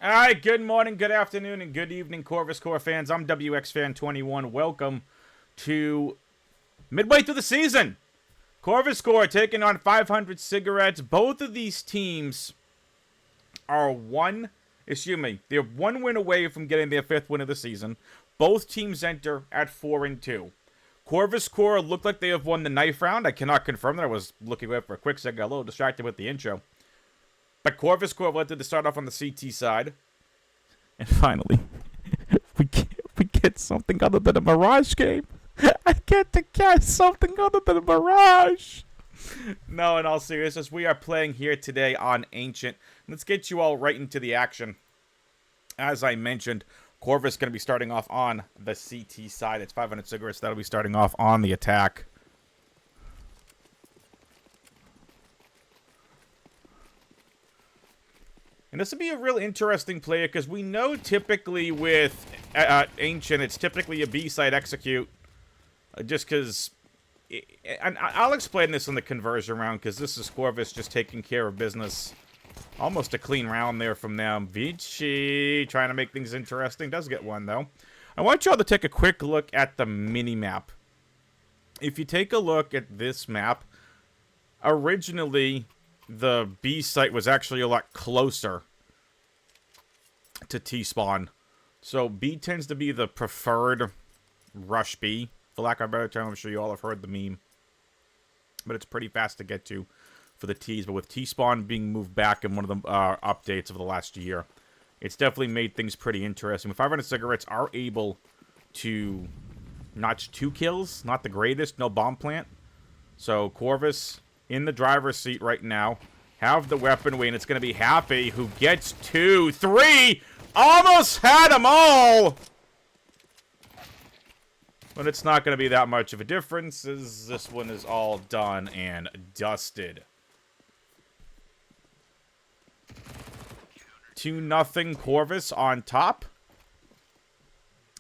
All right, good morning, good afternoon, and good evening, Corvus Core fans. I'm WxFan21. Welcome to midway through the season. Corvus Core taking on 500 Cigarettes. Both of these teams are they're one win away from getting their fifth win of the season. Both teams enter at 4-2. Corvus Core looked like they have won the knife round. I cannot confirm that. I was looking away for a quick second, got a little distracted with the intro. But Corvus Core elected to start off on the CT side. And finally, we get something other than a Mirage game. I get to catch something other than a Mirage. No, in all seriousness, we are playing here today on Ancient. Let's get you all right into the action. As I mentioned, Corvus is going to be starting off on the CT side. It's 500 Cigarettes that'll be starting off on the attack. And this would be a real interesting player because we know typically with Ancient, it's typically a B-side execute. Just because... And I'll explain this in the conversion round because this is Corvus just taking care of business. Almost a clean round there from them. Vici trying to make things interesting. Does get one, though. I want y'all to take a quick look at the mini-map. If you take a look at this map, originally... the B site was actually a lot closer to T-spawn. So B tends to be the preferred rush B. For lack of a better term, I'm sure you all have heard the meme. But it's pretty fast to get to for the Ts. But with T-spawn being moved back in one of the updates of the last year, it's definitely made things pretty interesting. 500 Cigarettes are able to notch 2 kills. Not the greatest. No bomb plant. So Corvus... in the driver's seat right now, have the weaponry, and it's going to be Happy who gets 2, 3, almost had them all! But it's not going to be that much of a difference, as this one is all done and dusted. 2-0 Corvus on top.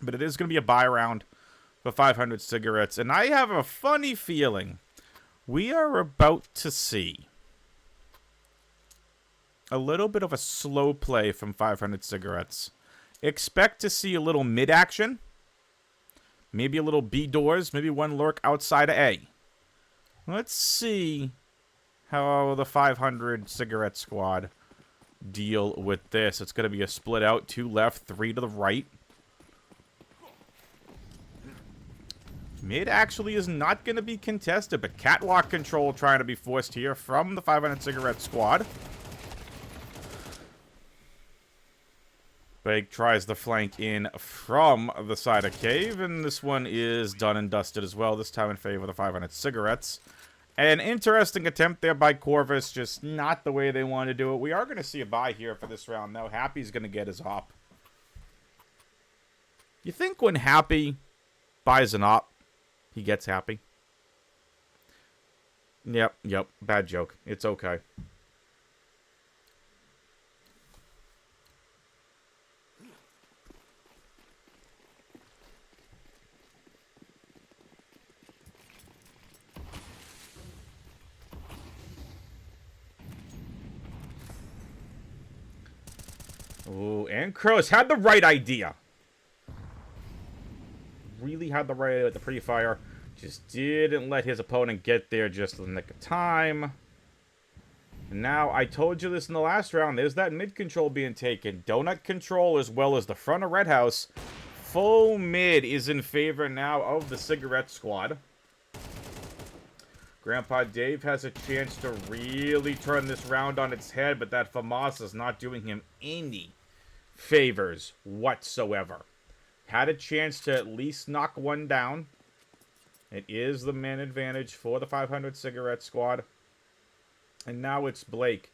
But it is going to be a buy round for 500 Cigarettes, and I have a funny feeling... we are about to see a little bit of a slow play from 500 Cigarettes. Expect to see a little mid-action. Maybe a little B doors. Maybe one lurk outside of A. Let's see how the 500 Cigarette squad deal with this. It's going to be a split out. 2 left, 3 to the right. Mid actually is not going to be contested, but catwalk control trying to be forced here from the 500 Cigarette squad. Bake tries the flank in from the side of Cave, and this one is done and dusted as well, this time in favor of the 500 Cigarettes. An interesting attempt there by Corvus, just not the way they want to do it. We are going to see a buy here for this round, though. Happy's going to get his op. You think when Happy buys an op, he gets Happy? Yep. Bad joke. It's okay. Ooh, and Crows had the right idea. Really had the right idea with the pre-fire. Just didn't let his opponent get there just in the nick of time. And now, I told you this in the last round. There's that mid control being taken. Donut control as well as the front of Red House. Full mid is in favor now of the Cigarette squad. Grandpa Dave has a chance to really turn this round on its head, but that FAMAS is not doing him any favors whatsoever. Had a chance to at least knock one down. It is the man advantage for the 500 Cigarette squad. And now it's Blake.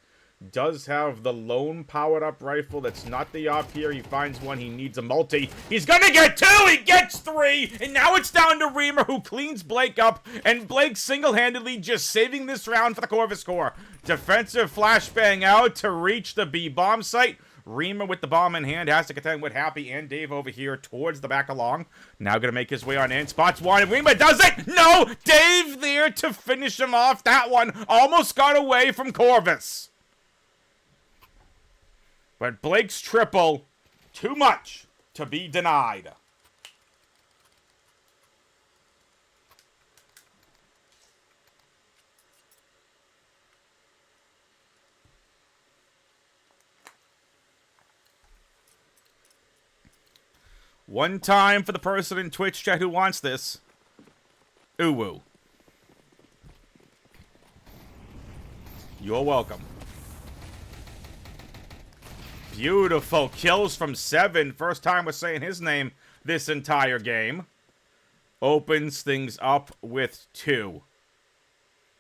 Does have the lone powered up rifle. That's not the op here. He finds one. He needs a multi. He's gonna get 2. He gets 3. And now it's down to Reamer, who cleans Blake up. And Blake single-handedly just saving this round for the Corvus Core. Defensive flashbang out to reach the B bomb site. Reamer with the bomb in hand has to contend with Happy and Dave over here towards the back along. Now going to make his way on in. Spots one, and Reamer does it! No! Dave there to finish him off. That one almost got away from Corvus. But Blake's triple, too much to be denied. One time for the person in Twitch chat who wants this. Uwu. You're welcome. Beautiful kills from 7. First time we're saying his name this entire game. Opens things up with 2.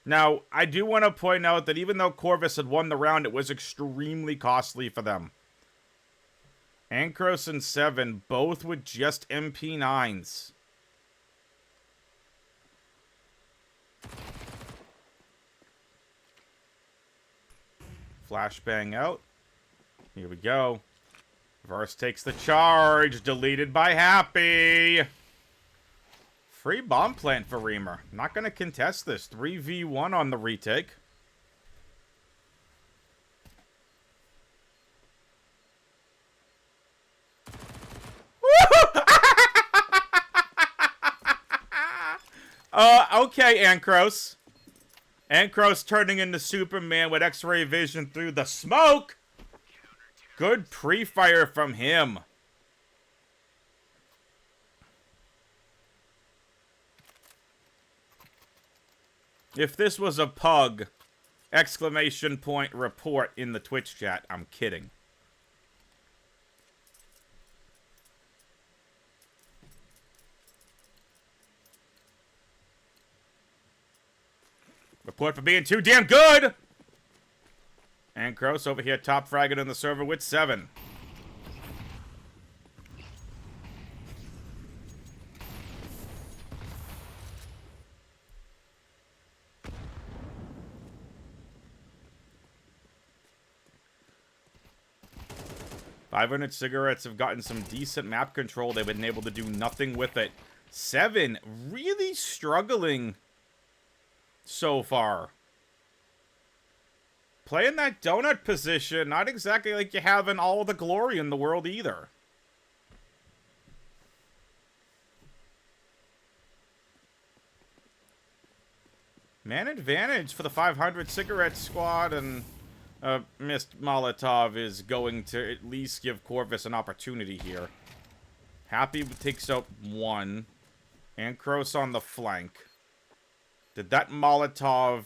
Now, I do want to point out that even though Corvus had won the round, it was extremely costly for them. Ankros and 7, both with just MP9s. Flashbang out. Here we go. Verse takes the charge. Deleted by Happy. Free bomb plant for Reamer. Not going to contest this. 3v1 on the retake. Okay, Ankros. Ankros turning into Superman with X-ray vision through the smoke. Good pre-fire from him. If this was a pug, exclamation point report in the Twitch chat. I'm kidding. Report for being too damn good! And Kroos over here top fragging on the server with 7. .500 cigarettes have gotten some decent map control. They've been able to do nothing with it. 7 really struggling so far. Playing that donut position, not exactly like you have in all the glory in the world either. Man advantage for the 500 cigarette squad, and missed Molotov is going to at least give Corvus an opportunity here. Happy takes out 1. And Kroos on the flank. Did that Molotov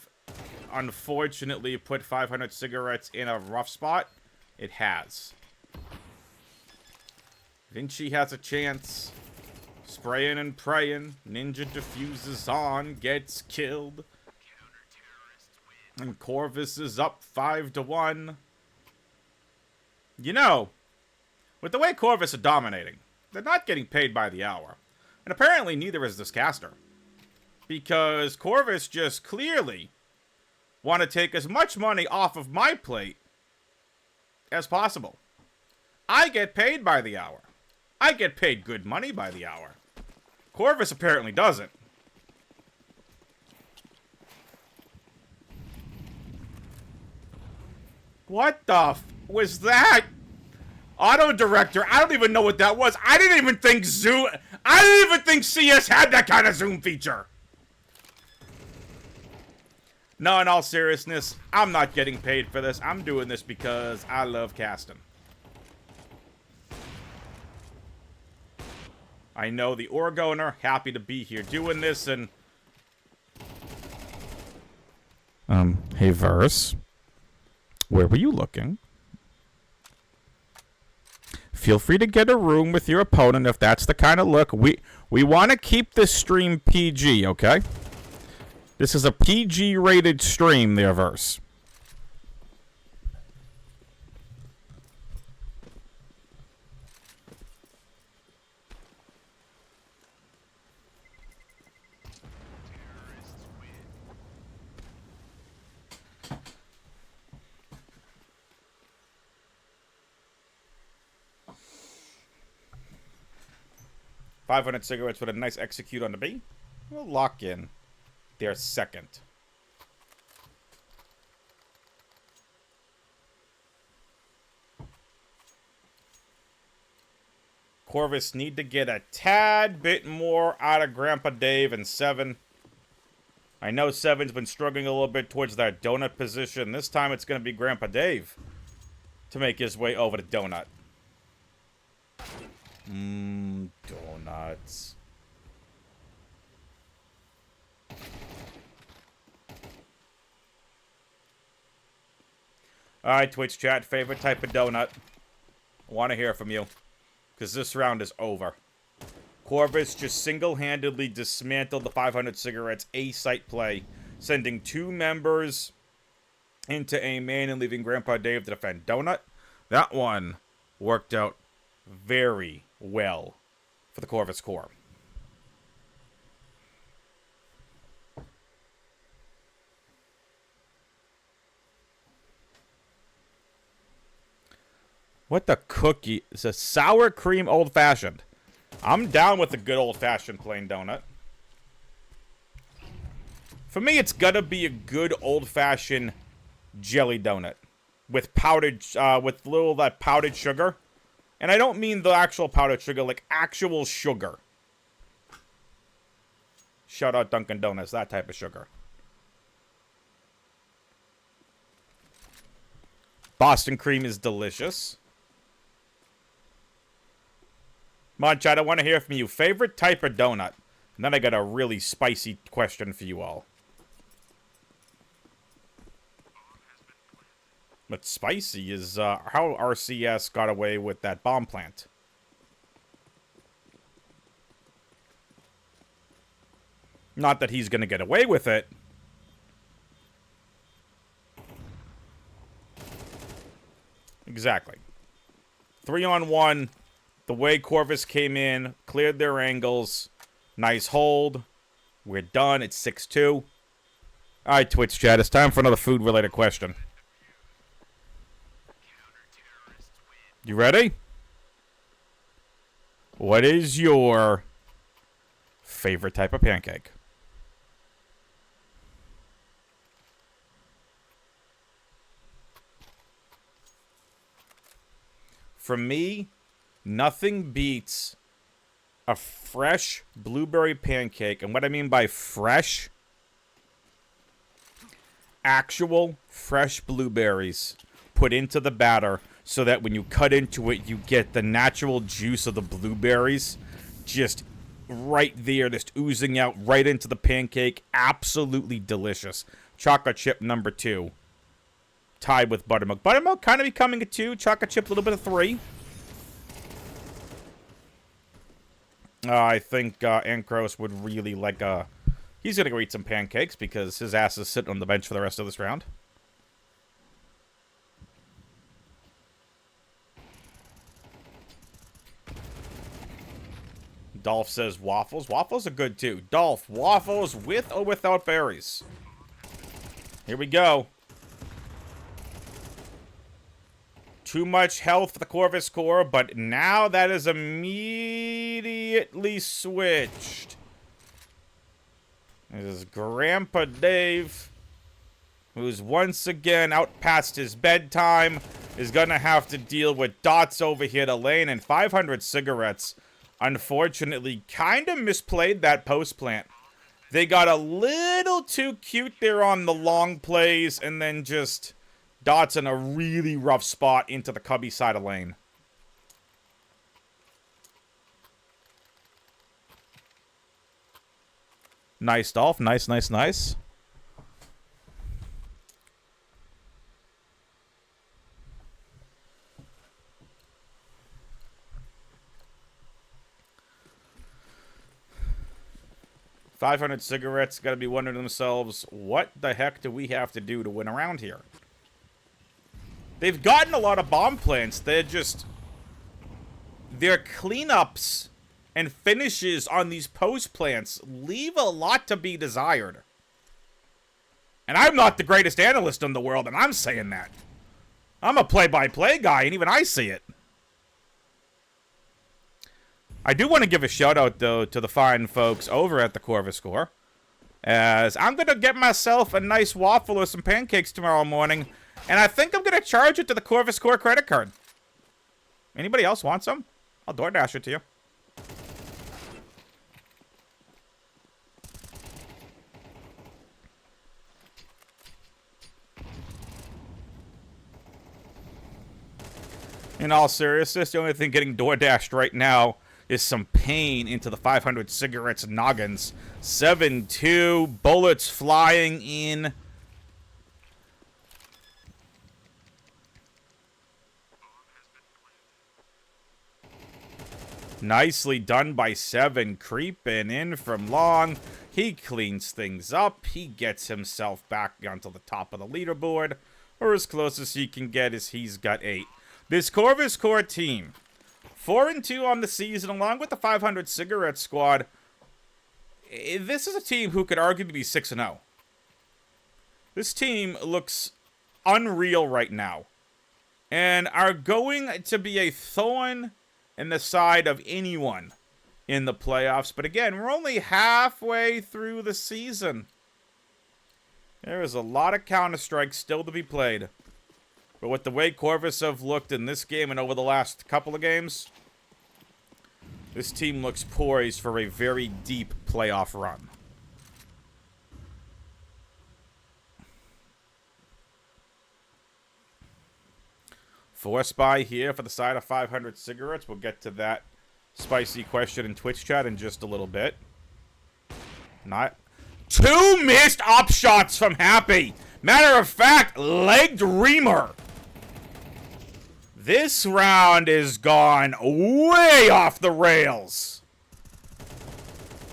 unfortunately put 500 cigarettes in a rough spot? It has. Vinci has a chance. Spraying and praying. Ninja diffuses on. Gets killed. And Corvus is up 5-1. You know, with the way Corvus are dominating, they're not getting paid by the hour. And apparently neither is this caster. Because Corvus just clearly want to take as much money off of my plate as possible. I get paid by the hour. I get paid good money by the hour. Corvus apparently doesn't. What the f was that? Auto director, I don't even know what that was. I didn't even think CS had that kind of zoom feature. No, in all seriousness, I'm not getting paid for this. I'm doing this because I love casting. I know the org owner, happy to be here doing this, and... hey, Verse. Where were you looking? Feel free to get a room with your opponent if that's the kind of look. We want to keep this stream PG, okay? This is a PG-rated stream, there, Verse. .500 cigarettes with a nice execute on the B. We'll lock in their second. Corvus need to get a tad bit more out of Grandpa Dave and 7. I know 7's been struggling a little bit towards that donut position. This time it's going to be Grandpa Dave to make his way over to donut. Donuts. Alright, Twitch chat, favorite type of donut? I want to hear from you, because this round is over. Corvus just single-handedly dismantled the 500 cigarettes A-site play, sending 2 members into a main and leaving Grandpa Dave to defend donut. That one worked out very well for the Corvus core. What the cookie? It's a sour cream old-fashioned. I'm down with a good old-fashioned plain donut. For me, it's gotta be a good old-fashioned jelly donut with powdered, with little that powdered sugar. And I don't mean the actual powdered sugar, like actual sugar. Shout out Dunkin' Donuts, that type of sugar. Boston cream is delicious. Come on, chat, I want to hear from you. Favorite type of donut? And then I got a really spicy question for you all. But spicy is how RCS got away with that bomb plant. Not that he's going to get away with it. Exactly. 3-on-1. The way Corvus came in, cleared their angles. Nice hold. We're done. It's 6-2. Alright, Twitch chat. It's time for another food-related question. You ready? What is your favorite type of pancake? For me, nothing beats a fresh blueberry pancake. And what I mean by fresh, actual fresh blueberries put into the batter so that when you cut into it, you get the natural juice of the blueberries just right there, just oozing out right into the pancake. Absolutely delicious. Chocolate chip number 2. Tied with buttermilk. Buttermilk kind of becoming a 2. Chocolate chip a little bit of 3. I think Ankros would really like a... He's going to go eat some pancakes because his ass is sitting on the bench for the rest of this round. Dolph says waffles. Waffles are good too. Dolph, waffles with or without berries? Here we go. Too much health for the Corvus core, but now that is immediately switched. This is Grandpa Dave, who's once again out past his bedtime, is gonna have to deal with dots over here to lane, and 500 cigarettes, unfortunately, kind of misplayed that post plant. They got a little too cute there on the long plays, and then just... Dots in a really rough spot into the cubby side of lane. Nice, Dolph. Nice, nice, nice. $500 cigarettes. Got to be wondering to themselves, what the heck do we have to do to win around here? They've gotten a lot of bomb plants. They're just... Their cleanups and finishes on these post plants leave a lot to be desired. And I'm not the greatest analyst in the world, and I'm saying that. I'm a play-by-play guy, and even I see it. I do want to give a shout-out, though, to the fine folks over at the Corvus core. As I'm going to get myself a nice waffle or some pancakes tomorrow morning... And I think I'm going to charge it to the Corvus core credit card. Anybody else want some? I'll DoorDash it to you. In all seriousness, the only thing getting DoorDashed right now is some pain into the 500 cigarettes noggins. 7-2, bullets flying in. Nicely done by 7, creeping in from long. He cleans things up. He gets himself back onto the top of the leaderboard, or as close as he can get as he's got 8. This Corvus Core team, 4-2 on the season, along with the 500 cigarette squad. This is a team who could arguably be 6-0. This team looks unreal right now, and are going to be a thorn in the side of anyone in the playoffs. But again, we're only halfway through the season. There is a lot of Counter-Strike still to be played. But with the way Corvus have looked in this game and over the last couple of games, this team looks poised for a very deep playoff run. Force buy here for the side of 500 cigarettes. We'll get to that spicy question in Twitch chat in just a little bit. Not 2 missed op shots from Happy. Matter of fact, legged Reamer. This round is gone way off the rails.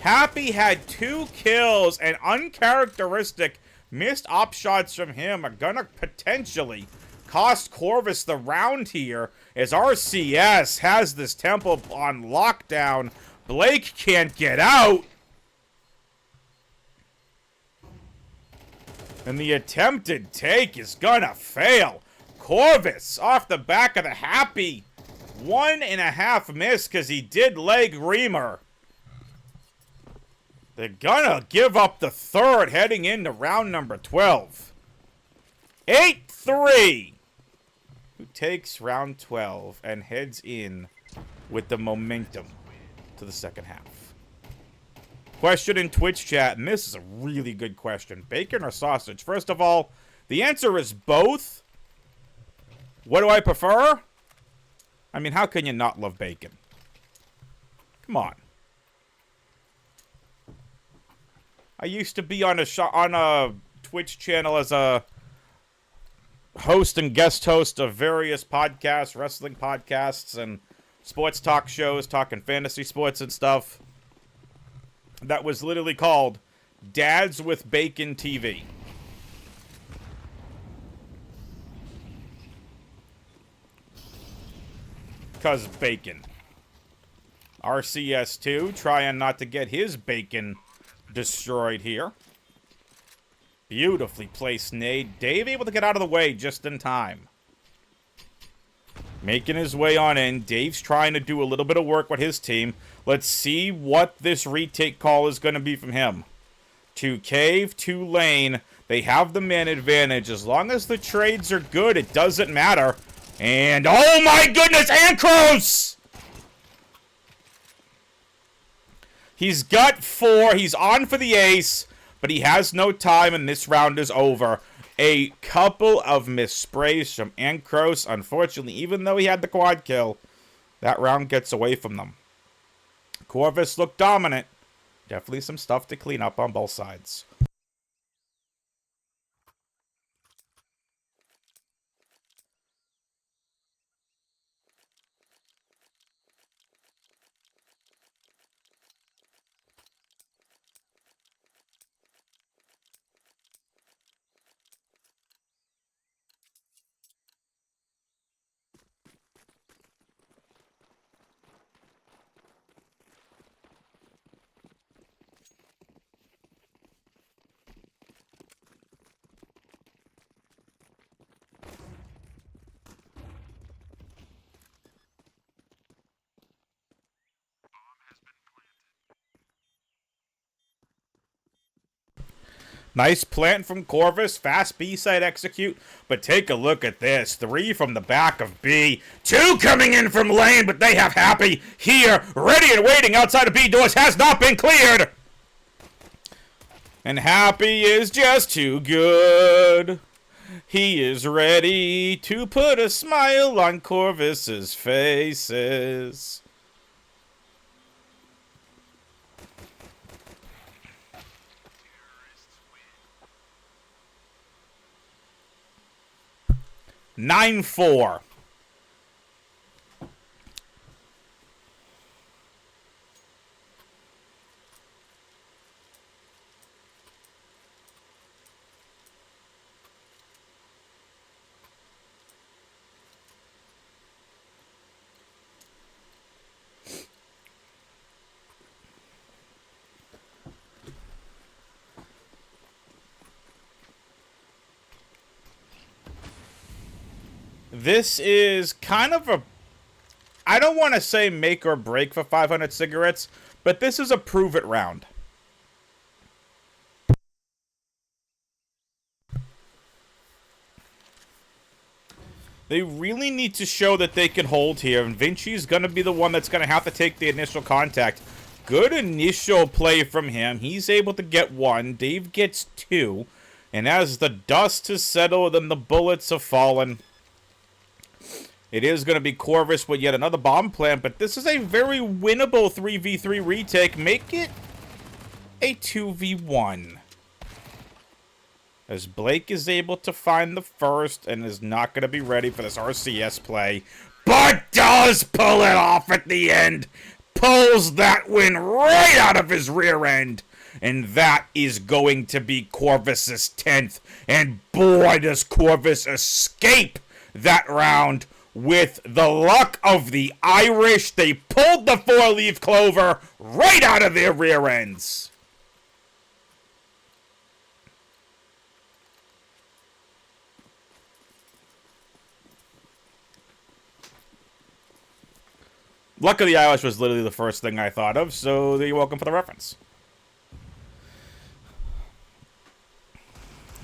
Happy had 2 kills, and uncharacteristic missed op shots from him are gonna potentially cost Corvus the round here, as RCS has this temple on lockdown. Blake can't get out. And the attempted take is gonna fail. Corvus off the back of the Happy. 1.5 miss because he did leg Reamer. They're gonna give up the third heading into round number 12. 8-3. Who takes round 12 and heads in with the momentum to the second half. Question in Twitch chat, and this is a really good question. Bacon or sausage? First of all, the answer is both. What do I prefer? I mean, how can you not love bacon? Come on. I used to be on a Twitch channel as a host and guest host of various podcasts, wrestling podcasts, and sports talk shows, talking fantasy sports and stuff. That was literally called Dads with Bacon TV. Because bacon. RCS2 trying not to get his bacon destroyed here. Beautifully placed nade. Dave able to get out of the way just in time. Making his way on in. Dave's trying to do a little bit of work with his team. Let's see what this retake call is going to be from him. 2 cave, 2 lane. They have the man advantage. As long as the trades are good, it doesn't matter. And, oh my goodness, Ankros! He's got 4. He's on for the ace, but he has no time, and this round is over. A couple of missed sprays from Ankros. Unfortunately, even though he had the quad kill, that round gets away from them. Corvus looked dominant. Definitely some stuff to clean up on both sides. Nice plant from Corvus. Fast B-side execute. But take a look at this. 3 from the back of B. 2 coming in from lane, but they have Happy here. Ready and waiting outside of B doors. Has not been cleared. And Happy is just too good. He is ready to put a smile on Corvus's faces. Nine 4. This is kind of a, I don't want to say make or break for 500 cigarettes, but this is a prove it round. They really need to show that they can hold here, and Vinci's going to be the one that's going to have to take the initial contact. Good initial play from him. He's able to get 1. Dave gets 2. And as the dust has settled and the bullets have fallen, it is going to be Corvus with yet another bomb plant, but this is a very winnable 3v3 retake. Make it a 2v1. As Blake is able to find the first and is not going to be ready for this RCS play, but does pull it off at the end. Pulls that win right out of his rear end. And that is going to be Corvus's 10th. And boy, does Corvus escape that round. With the luck of the Irish, they pulled the 4-leaf clover right out of their rear ends. Luck of the Irish was literally the first thing I thought of, so you're welcome for the reference.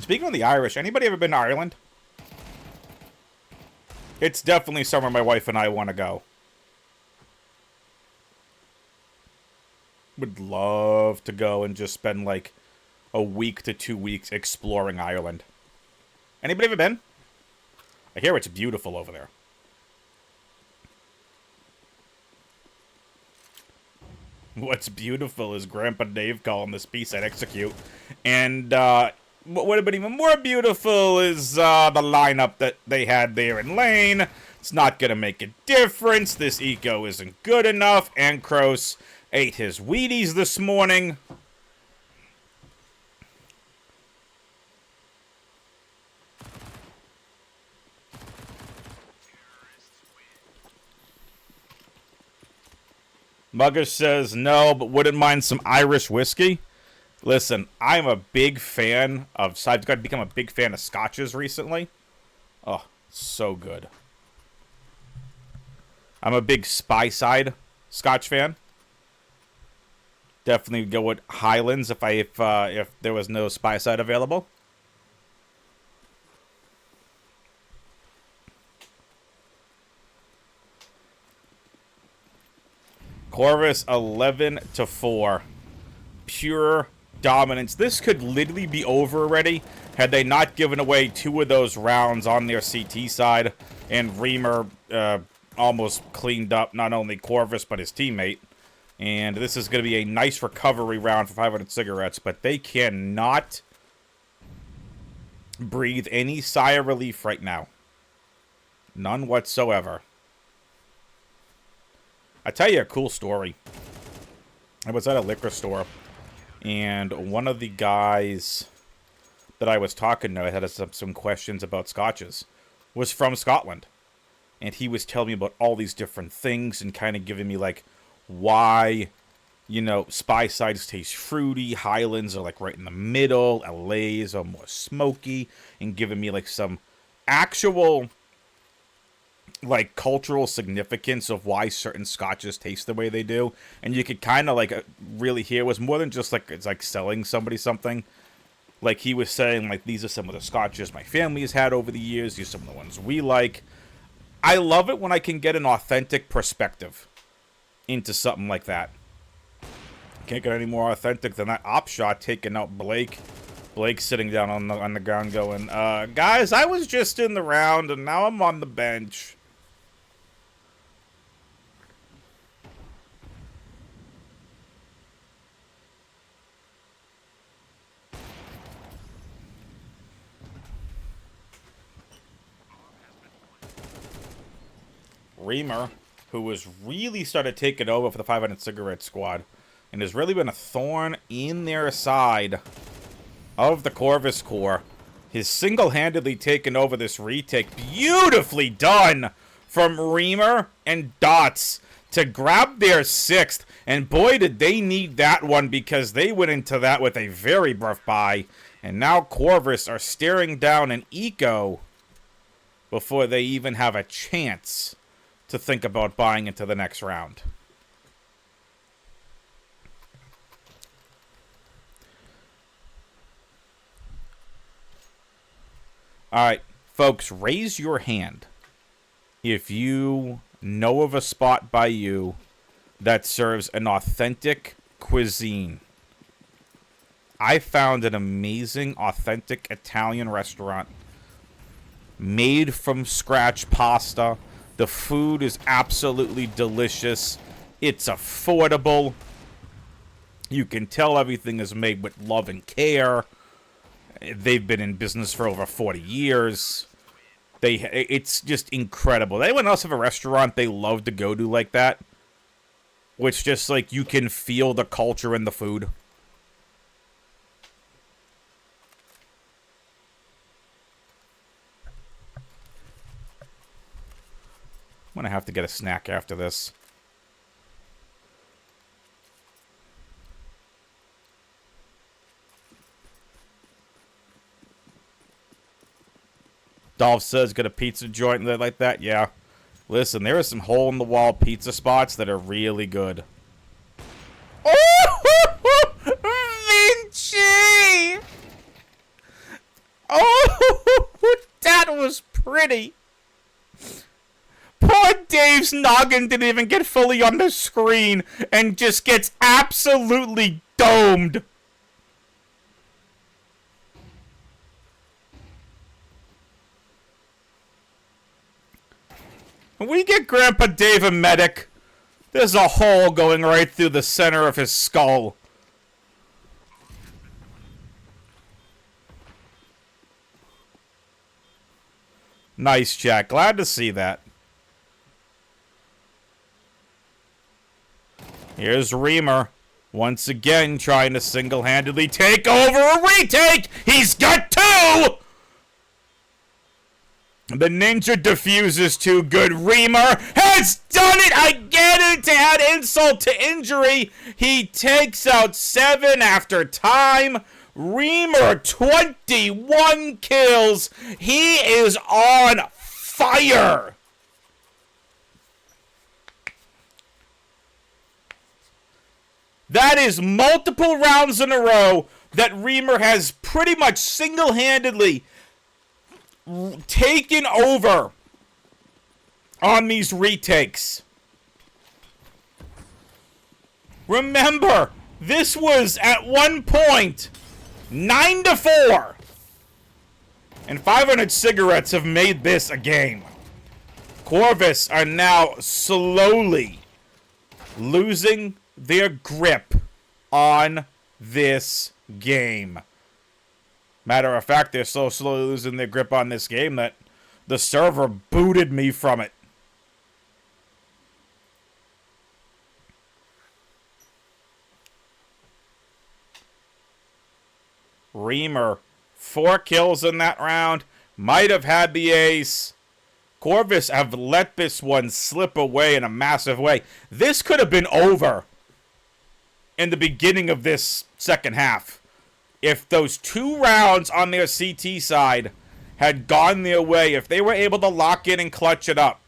Speaking of the Irish, anybody ever been to Ireland? It's definitely somewhere my wife and I want to go. Would love to go and just spend like a week to 2 weeks exploring Ireland. Anybody ever been? I hear it's beautiful over there. What's beautiful is Grandpa Dave calling this piece at execute. And what would have been even more beautiful is the lineup that they had there in lane. It's not going to make a difference. This eco isn't good enough. Ankros ate his Wheaties this morning. Mugger says no, but wouldn't mind some Irish whiskey. Listen, I'm a big fan of... I've got to become a big fan of scotches recently. Oh, so good. I'm a big Speyside scotch fan. Definitely go with Highlands if there was no Speyside available. Corvus 11-4. Pure dominance. This could literally be over already had they not given away 2 of those rounds on their CT side, and Reamer almost cleaned up not only Corvus but his teammate. And this is going to be a nice recovery round for 500 cigarettes, but they cannot breathe any sigh of relief right now. None whatsoever. I tell you a cool story. I was at a liquor store, and one of the guys that I was talking to, I had some questions about scotches, was from Scotland. And he was telling me about all these different things and kind of giving me, like, why, you know, Spysides taste fruity, Highlands are, like, right in the middle, LA's are more smoky, and giving me, like, some actual, like, cultural significance of why certain scotches taste the way they do. And you could kind of, like, really hear it was more than just, like, it's like selling somebody something. Like he was saying, like, these are some of the scotches my family has had over the years. These are some of the ones we like. I love it when I can get an authentic perspective into something like that. Can't get any more authentic than that op shot taking out Blake. Blake sitting down on the ground going, guys, I was just in the round and now I'm on the bench. Reamer, who has really started taking over for the 500 Cigarette Squad and has really been a thorn in their side of the Corvus Corps. Has single-handedly taken over this retake. Beautifully done from Reamer and Dots to grab their 6th. And boy, did they need that one, because they went into that with a very rough buy. And now Corvus are staring down an eco before they even have a chance to think about buying into the next round. Alright, folks, raise your hand if you know of a spot by you that serves an authentic cuisine. I found an amazing, authentic Italian restaurant made from scratch pasta. The food is absolutely delicious. It's affordable. You can tell everything is made with love and care. They've been in business for over 40 years. It's just incredible. Anyone else have a restaurant they love to go to like that? Which just, like, you can feel the culture in the food? I'm gonna have to get a snack after this. Dolph says, get a pizza joint like that. Yeah. Listen, there are some hole-in-the-wall pizza spots that are really good. Oh, Vinci! Oh, that was pretty. Poor Dave's noggin didn't even get fully on the screen and just gets absolutely domed. When we get Grandpa Dave a medic, there's a hole going right through the center of his skull. Nice, Jack. Glad to see that. Here's Reamer, once again trying to single-handedly take over a retake. He's got 2! The ninja diffuse is too good. Reamer has done it again, and to add insult to injury, he takes out 7 after time. Reamer, 21 kills. He is on fire. That is multiple rounds in a row that Reamer has pretty much single-handedly taken over on these retakes. Remember, this was at one point 9-4. And 500 Cigarettes have made this a game. Corvus are now slowly losing their grip on this game. Matter of fact, they're so slowly losing their grip on this game that the server booted me from it. Reamer, 4 kills in that round. Might have had the ace. Corvus have let this one slip away in a massive way. This could have been over in the beginning of this second half. If those 2 rounds on their CT side had gone their way, if they were able to lock in and clutch it up,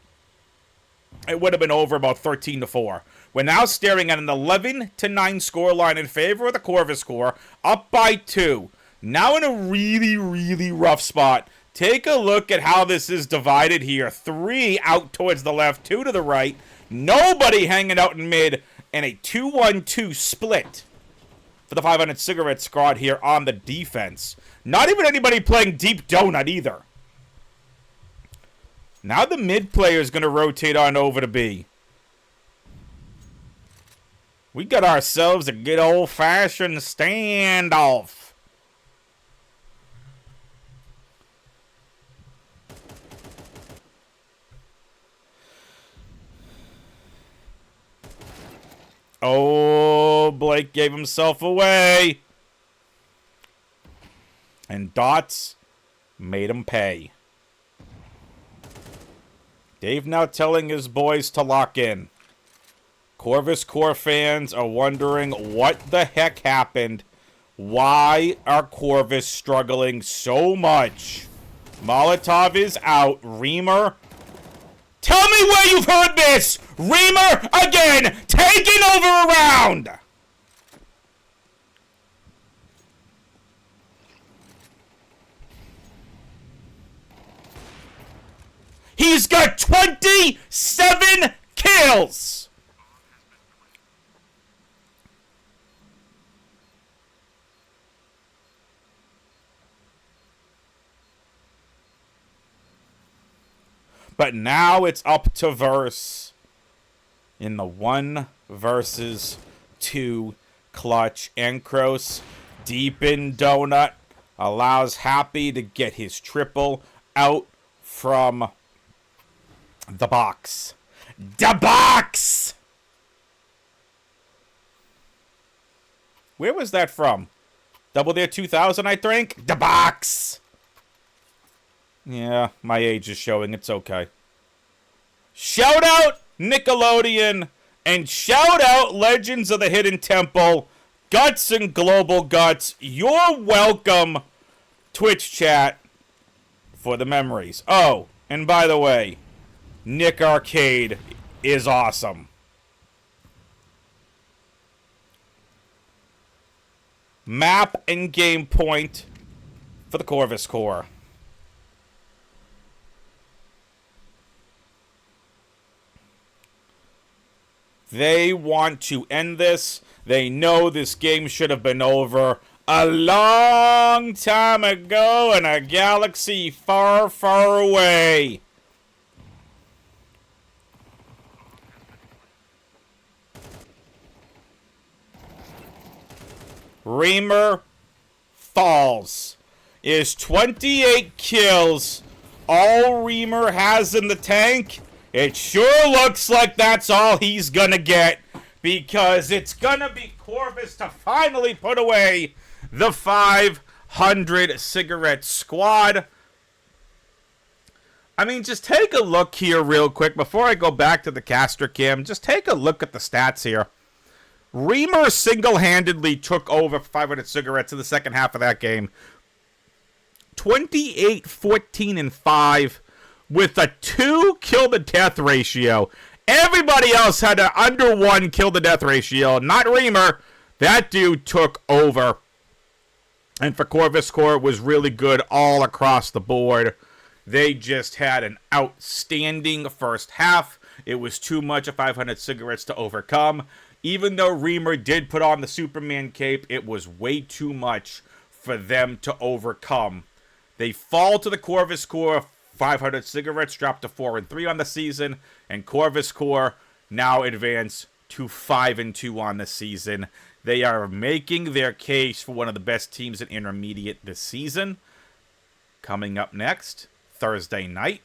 it would have been over about 13-4. We're now staring at an 11-9 scoreline in favor of the Corvus Corps, up by 2. Now in a really, really rough spot. Take a look at how this is divided here. 3 out towards the left, 2 to the right. Nobody hanging out in mid, and a 2-1-2 split for the 500 Cigarette squad here on the defense. Not even anybody playing deep donut either. Now the mid player is going to rotate on over to B. We got ourselves a good old-fashioned standoff. Oh, Blake gave himself away. And Dots made him pay. Dave now telling his boys to lock in. Corvus Core fans are wondering what the heck happened. Why are Corvus struggling so much? Molotov is out. Reamer. Tell me where you've heard this! Reamer again! Taking over a round! He's got 27 kills! But now it's up to Verse in the 1 versus 2 clutch. Encros deep in donut allows Happy to get his triple out from the box. The box! Where was that from? Double Dare 2000, I think? The box! Yeah, my age is showing. It's okay. Shout out Nickelodeon and shout out Legends of the Hidden Temple, Guts and Global Guts. You're welcome, Twitch chat, for the memories. Oh, and by the way, Nick Arcade is awesome. Map and game point for the Corvus Core. They want to end this. They know this game should have been over a long time ago in a galaxy far, far away. Reamer falls. Is 28 kills all Reamer has in the tank? It sure looks like that's all he's gonna get, because it's gonna be Corvus to finally put away the 500 Cigarette squad. I mean, just take a look here real quick before I go back to the caster cam. Just take a look at the stats here. Reamer single-handedly took over 500 Cigarettes in the second half of that game. 28, 14, and 5. With a 2 kill-to-death ratio. Everybody else had an under 1 kill-to-death ratio. Not Reamer. That dude took over. And for Corvus Core, it was really good all across the board. They just had an outstanding first half. It was too much of 500 Cigarettes to overcome. Even though Reamer did put on the Superman cape, it was way too much for them to overcome. They fall to the Corvus Core. 500 Cigarettes dropped to 4-3 on the season, and Corvus Core now advance to 5-2 on the season. They are making their case for one of the best teams in Intermediate this season. Coming up next, Thursday night,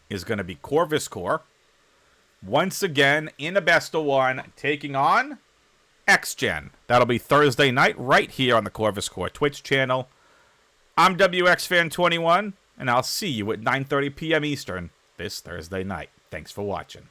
is going to be Corvus Core. Once again, in a best-of-1, taking on X-Gen. That'll be Thursday night right here on the Corvus Core Twitch channel. I'm WxFan21. And I'll see you at 9:30 p.m. Eastern this Thursday night. Thanks for watching.